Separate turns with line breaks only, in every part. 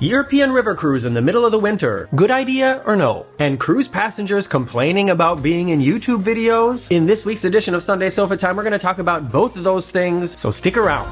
European river cruise in the middle of the winter. Good idea or no? And cruise passengers complaining about being in YouTube videos? In this week's edition of Sunday Sofa Time, we're going to talk about both of those things, so stick around.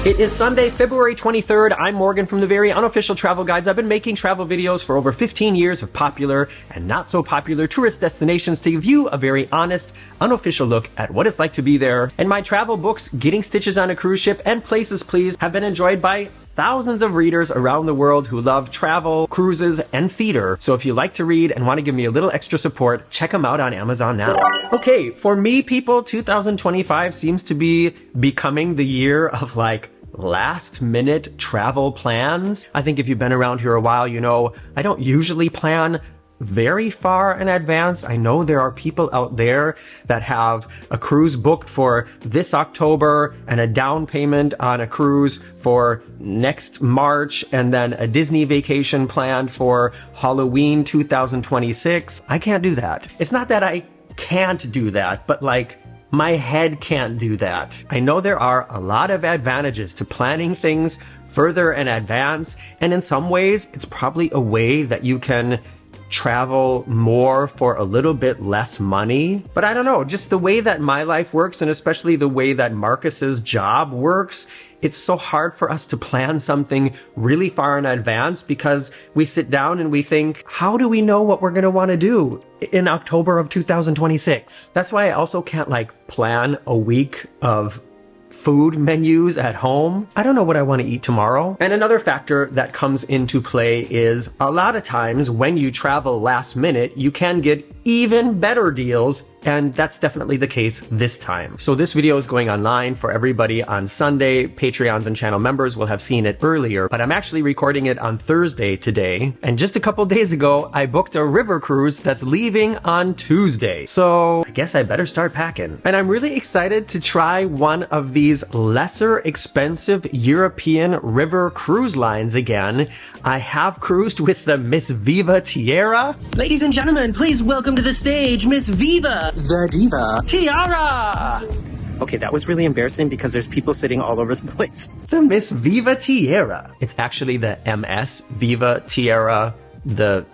It is Sunday, February 23rd. I'm Morgan from the Very Unofficial Travel Guides. I've been making travel videos for over 15 years of popular and not so popular tourist destinations to give you a very honest, unofficial look at what it's like to be there. And my travel books, Getting Stitches on a Cruise Ship and Places Please, have been enjoyed by thousands of readers around the world who love travel, cruises, and theater. So if you like to read and want to give me a little extra support, check them out on Amazon now. Okay, for me, people, 2025 seems to be becoming the year of like last minute travel plans. I think if you've been around here a while, you know, I don't usually plan very far in advance. I know there are people out there that have a cruise booked for this October and a down payment on a cruise for next March and then a Disney vacation planned for Halloween 2026. I can't do that. It's not that I can't do that, but like, my head can't do that. I know there are a lot of advantages to planning things further in advance, and in some ways, it's probably a way that you can travel more for a little bit less money. But I don't know, just the way that my life works, and especially the way that Marcus's job works, it's so hard for us to plan something really far in advance because we sit down and we think, how do we know what we're going to want to do in October of 2026? That's why I also can't like plan a week of food menus at home. I don't know what I want to eat tomorrow. And another factor that comes into play is a lot of times when you travel last minute, you can get even better deals. And that's definitely the case this time. So this video is going online for everybody on Sunday. Patreons and channel members will have seen it earlier, but I'm actually recording it on Thursday today. And just a couple days ago, I booked a river cruise that's leaving on Tuesday. So I guess I better start packing. And I'm really excited to try one of these lesser expensive European river cruise lines again. I have cruised with the Miss Viva Tiara. Ladies and gentlemen, please welcome to the stage, Miss Viva the Diva Tiara. Okay, that was really embarrassing because there's people sitting all over the place. The Miss Viva Tiara. It's actually the MS Viva Tiara. The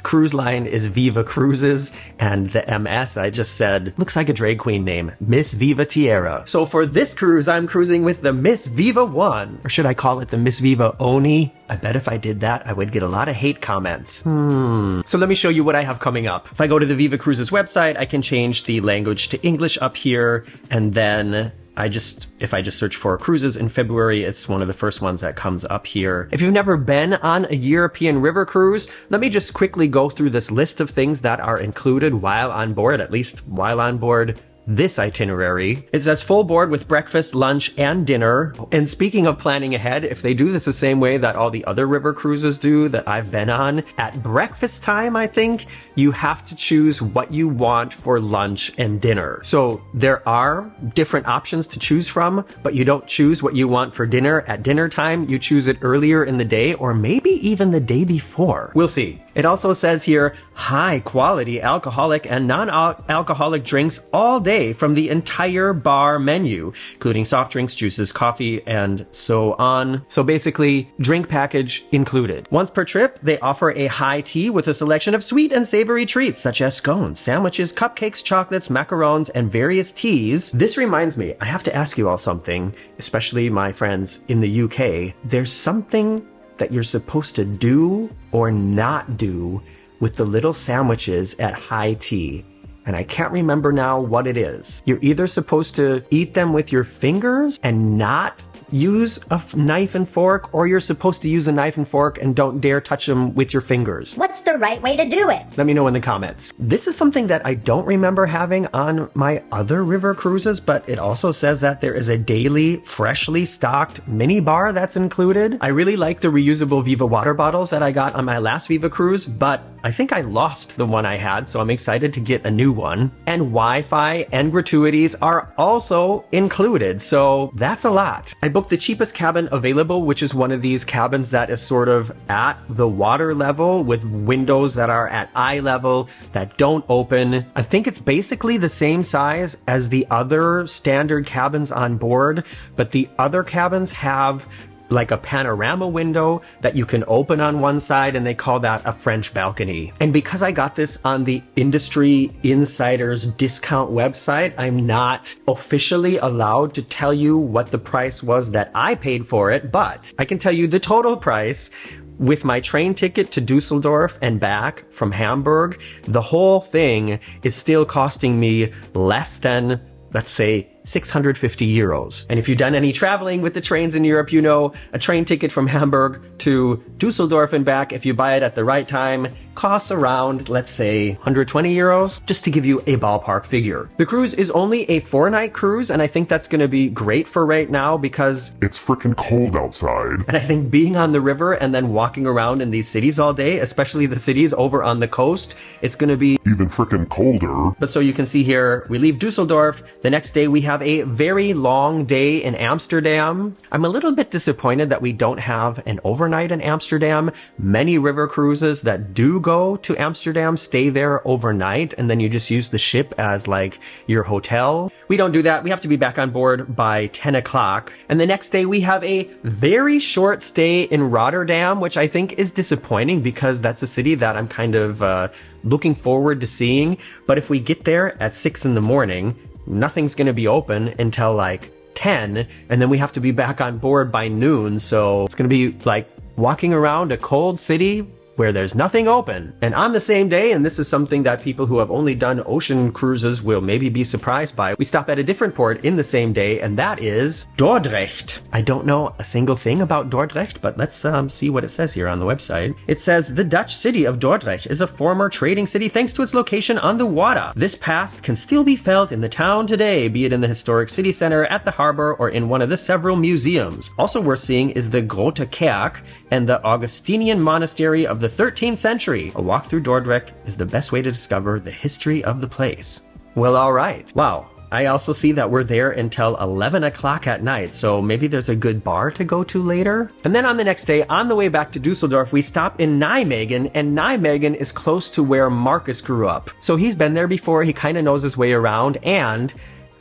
cruise line is Viva Cruises, and the MS, I just said, looks like a drag queen name, Miss Viva Tiara. So for this cruise, I'm cruising with the Miss Viva One. Or should I call it the Miss Viva Oni? I bet if I did that, I would get a lot of hate comments. So let me show you what I have coming up. If I go to the Viva Cruises website, I can change the language to English up here, and then if I just search for cruises in February, it's one of the first ones that comes up here. If you've never been on a European river cruise, let me just quickly go through this list of things that are included while on board, at least while on board this itinerary. It says full board with breakfast, lunch, and dinner. And speaking of planning ahead, if they do this the same way that all the other river cruises do that I've been on, at breakfast time, I think, you have to choose what you want for lunch and dinner. So there are different options to choose from, but you don't choose what you want for dinner at dinner time. You choose it earlier in the day or maybe even the day before. We'll see. It also says here, high quality alcoholic and non-alcoholic drinks all day from the entire bar menu, including soft drinks, juices, coffee, and so on. So basically, drink package included. Once per trip, they offer a high tea with a selection of sweet and savory treats such as scones, sandwiches, cupcakes, chocolates, macarons, and various teas. This reminds me, I have to ask you all something, especially my friends in the UK. There's something that you're supposed to do or not do with the little sandwiches at high tea. And I can't remember now what it is. You're either supposed to eat them with your fingers and not use a knife and fork, or you're supposed to use a knife and fork and don't dare touch them with your fingers.
What's the right way to do it?
Let me know in the comments. This is something that I don't remember having on my other river cruises, but it also says that there is a daily, freshly stocked mini bar that's included. I really like the reusable Viva water bottles that I got on my last Viva cruise, but I think I lost the one I had, so I'm excited to get a new one. And Wi-Fi and gratuities are also included, so that's a lot. I booked the cheapest cabin available, which is one of these cabins that is sort of at the water level with windows that are at eye level that don't open. I think it's basically the same size as the other standard cabins on board, but the other cabins have like a panorama window that you can open on one side, and they call that a French balcony. And because I got this on the Industry Insider's discount website, I'm not officially allowed to tell you what the price was that I paid for it, but I can tell you the total price with my train ticket to Düsseldorf and back from Hamburg. The whole thing is still costing me less than, let's say, 650 euros. And if you've done any traveling with the trains in Europe, you know a train ticket from Hamburg to Düsseldorf and back, if you buy it at the right time, costs around, let's say, 120 euros, just to give you a ballpark figure. The cruise is only a 4-night cruise, and I think that's going to be great for right now because
it's freaking cold outside.
And I think being on the river and then walking around in these cities all day, especially the cities over on the coast, it's going to be
even freaking colder.
But so you can see here, we leave Düsseldorf. The next day we have a very long day in Amsterdam. I'm a little bit disappointed that we don't have an overnight in Amsterdam. Many river cruises that do go to Amsterdam stay there overnight, and then you just use the ship as like your hotel. We don't do that. We have to be back on board by 10 o'clock. And the next day we have a very short stay in Rotterdam, which I think is disappointing because that's a city that I'm kind of looking forward to seeing. But if we get there at 6 in the morning, nothing's going to be open until like 10, and then we have to be back on board by noon. So it's going to be like walking around a cold city where there's nothing open. And on the same day, and this is something that people who have only done ocean cruises will maybe be surprised by, we stop at a different port in the same day, and that is Dordrecht. I don't know a single thing about Dordrecht, but let's see what it says here on the website. It says, the Dutch city of Dordrecht is a former trading city thanks to its location on the water. This past can still be felt in the town today, be it in the historic city center, at the harbor, or in one of the several museums. Also worth seeing is the Grote Kerk and the Augustinian monastery of the 13th century. A walk through Dordrecht is the best way to discover the history of the place. Well, all right. Wow. I also see that we're there until 11 o'clock at night, so maybe there's a good bar to go to later. And then on the next day, on the way back to Düsseldorf, we stop in Nijmegen, and Nijmegen is close to where Marcus grew up. So he's been there before, he kind of knows his way around, and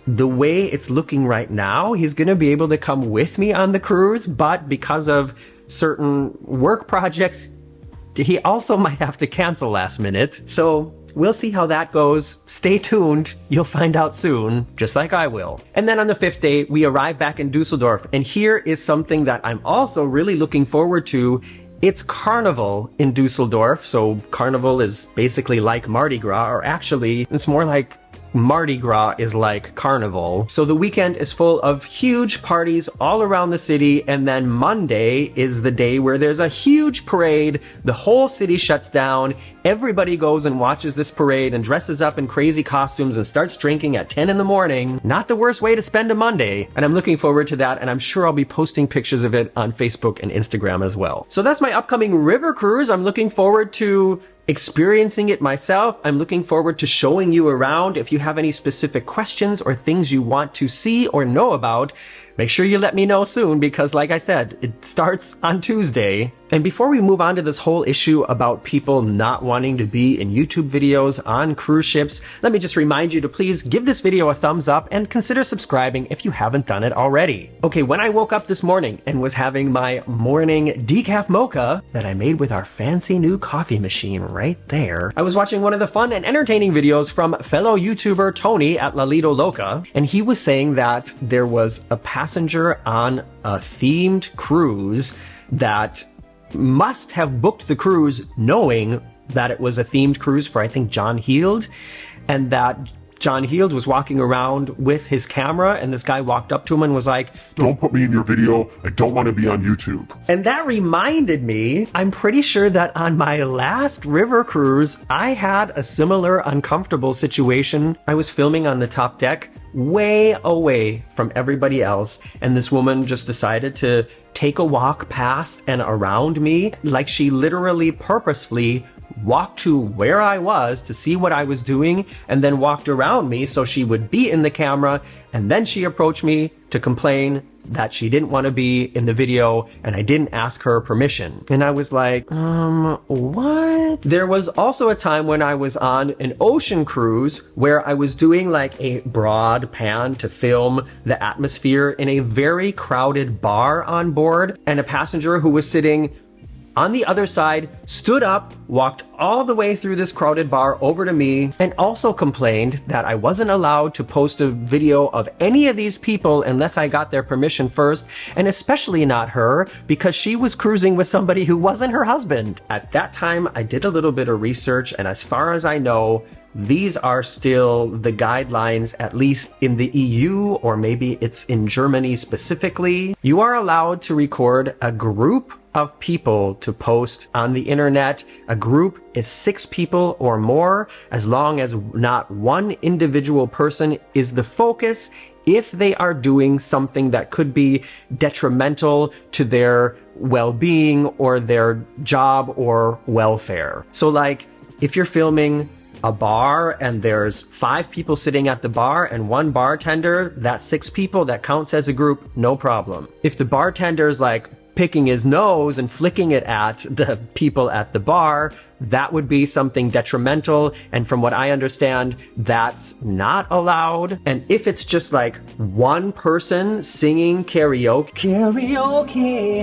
the way it's looking right now, he's going to be able to come with me on the cruise, but because of certain work projects, he also might have to cancel last minute. So we'll see how that goes. Stay tuned. You'll find out soon, just like I will. And then on the 5th day, we arrive back in Düsseldorf. And here is something that I'm also really looking forward to. It's Carnival in Düsseldorf. So Carnival is basically like Mardi Gras, or actually, it's more like Mardi Gras is like Carnival. So the weekend is full of huge parties all around the city, and then Monday is the day where there's a huge parade. The whole city shuts down. Everybody goes and watches this parade and dresses up in crazy costumes and starts drinking at 10 in the morning. Not the worst way to spend a Monday. And I'm looking forward to that, and I'm sure I'll be posting pictures of it on Facebook and Instagram as well. So that's my upcoming river cruise. I'm looking forward to experiencing it myself. I'm looking forward to showing you around. If you have any specific questions or things you want to see or know about, make sure you let me know soon, because like I said, it starts on Tuesday. And before we move on to this whole issue about people not wanting to be in YouTube videos on cruise ships, let me just remind you to please give this video a thumbs up and consider subscribing if you haven't done it already. Okay, when I woke up this morning and was having my morning decaf mocha that I made with our fancy new coffee machine right there, I was watching one of the fun and entertaining videos from fellow YouTuber Tony at Lalito Loca, and he was saying that there was a passenger on a themed cruise that must have booked the cruise knowing that it was a themed cruise for, I think, John Heald, and that John Heald was walking around with his camera, and this guy walked up to him and was like,
"Don't put me in your video. I don't want to be on YouTube."
And that reminded me, I'm pretty sure that on my last river cruise, I had a similar uncomfortable situation. I was filming on the top deck, way away from everybody else, and this woman just decided to take a walk past and around me. Like, she literally purposefully walked to where I was to see what I was doing and then walked around me so she would be in the camera, and then she approached me to complain that she didn't want to be in the video and I didn't ask her permission. And I was like, what? There was also a time when I was on an ocean cruise where I was doing like a broad pan to film the atmosphere in a very crowded bar on board, and a passenger who was sitting on the other side stood up, walked all the way through this crowded bar over to me, and also complained that I wasn't allowed to post a video of any of these people unless I got their permission first, and especially not her, because she was cruising with somebody who wasn't her husband. At that time, I did a little bit of research, and as far as I know, these are still the guidelines, at least in the EU, or maybe it's in Germany specifically. You are allowed to record a group of people to post on the internet. A group is 6 people or more, as long as not one individual person is the focus, if they are doing something that could be detrimental to their well-being or their job or welfare. So like, if you're filming a bar and there's 5 people sitting at the bar and 1 bartender, that's 6 people, that counts as a group, no problem. If the bartender's like picking his nose and flicking it at the people at the bar, that would be something detrimental, and from what I understand, that's not allowed. And if it's just like one person singing karaoke,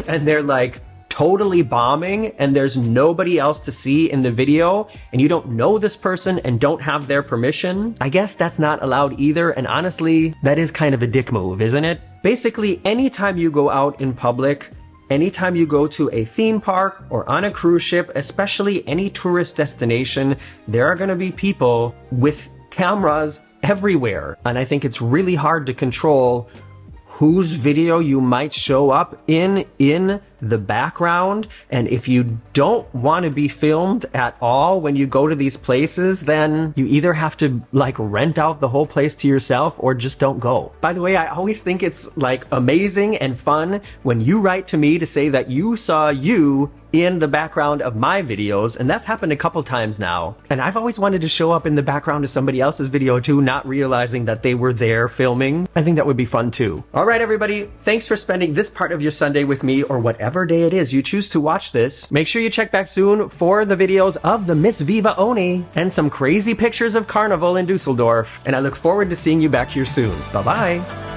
and they're like totally bombing and there's nobody else to see in the video, and you don't know this person and don't have their permission, I guess that's not allowed either. And honestly, that is kind of a dick move, isn't it? Basically, anytime you go out in public, anytime you go to a theme park or on a cruise ship, especially any tourist destination, there are going to be people with cameras everywhere. And I think it's really hard to control whose video you might show up in the background. And if you don't want to be filmed at all when you go to these places, then you either have to like rent out the whole place to yourself or just don't go. By the way, I always think it's like amazing and fun when you write to me to say that you saw you in the background of my videos, and that's happened a couple times now. And I've always wanted to show up in the background of somebody else's video too, not realizing that they were there filming. I think that would be fun too. All right, everybody, thanks for spending this part of your Sunday with me, or whatever day it is you choose to watch this. Make sure you check back soon for the videos of the Miss Viva Oni and some crazy pictures of Carnival in Düsseldorf. And I look forward to seeing you back here soon. Bye-bye.